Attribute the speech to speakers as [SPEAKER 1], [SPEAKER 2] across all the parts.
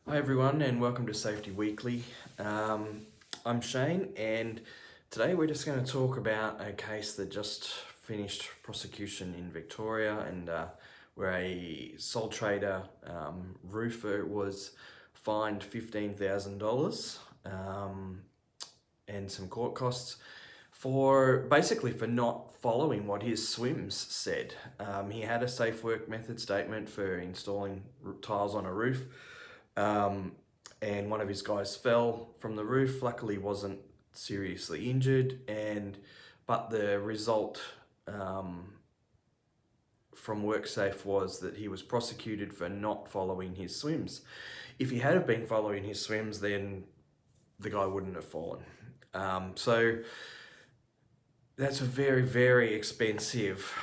[SPEAKER 1] Hi everyone and welcome to Safety Weekly. I'm Shane and today we're just going to talk about a case that just finished prosecution in Victoria and where a sole trader roofer was fined $15,000 and some court costs for not following what his SWMS said. He had a safe work method statement for installing tiles on a roof. And one of his guys fell from the roof. Luckily wasn't seriously injured, but the result from WorkSafe was that he was prosecuted for not following his SWMS. If he had been following his SWMS, then the guy wouldn't have fallen. So that's a very, very expensive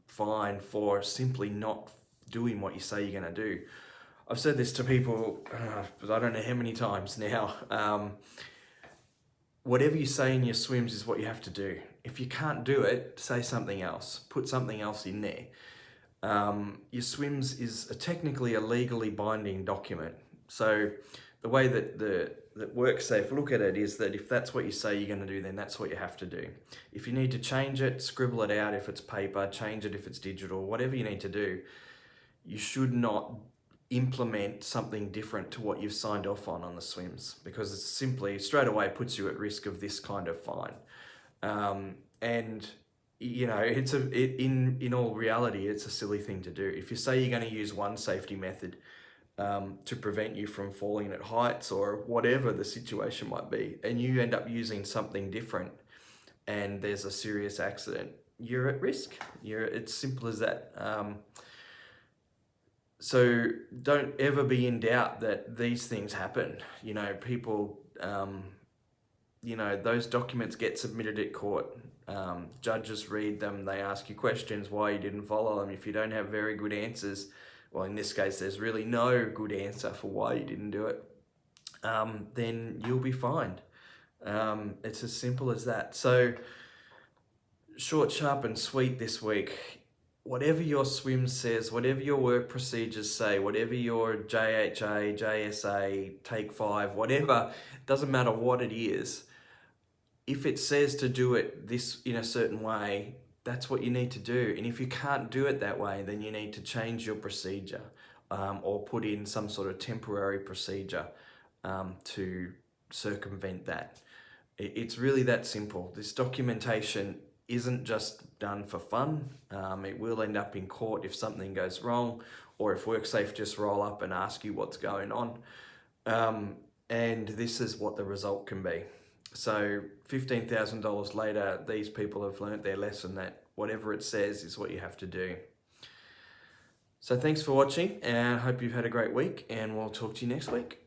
[SPEAKER 1] fine for simply not doing what you say you're going to do. I've said this to people, but I don't know how many times now. Whatever you say in your SWMS is what you have to do. If you can't do it, say something else. Put something else in there. Your SWMS is technically a legally binding document. So the way that WorkSafe look at it is that if that's what you say you're going to do, then that's what you have to do. If you need to change it, scribble it out if it's paper, change it if it's digital, whatever you need to do, you should not implement something different to what you've signed off on the SWMS, because it simply straight away puts you at risk of this kind of fine. And you know, in all reality, it's a silly thing to do. If you say you're going to use one safety method to prevent you from falling at heights or whatever the situation might be, and you end up using something different and there's a serious accident, you're at risk. It's simple as that. So don't ever be in doubt that these things happen. You know, people, those documents get submitted at court. Judges read them, they ask you questions why you didn't follow them. If you don't have very good answers, well, in this case, there's really no good answer for why you didn't do it, then you'll be fined. It's as simple as that. So short, sharp and sweet this week. Whatever your SWMS says, whatever your work procedures say, whatever your JHA, JSA, Take 5, whatever, doesn't matter what it is, if it says to do it this in a certain way, that's what you need to do. And if you can't do it that way, then you need to change your procedure or put in some sort of temporary procedure to circumvent that. It's really that simple. This documentation isn't just done for fun. It will end up in court if something goes wrong, or if WorkSafe just roll up and ask you what's going on. And this is what the result can be. So $15,000 later, these people have learnt their lesson that whatever it says is what you have to do. So thanks for watching, and I hope you've had a great week, and we'll talk to you next week.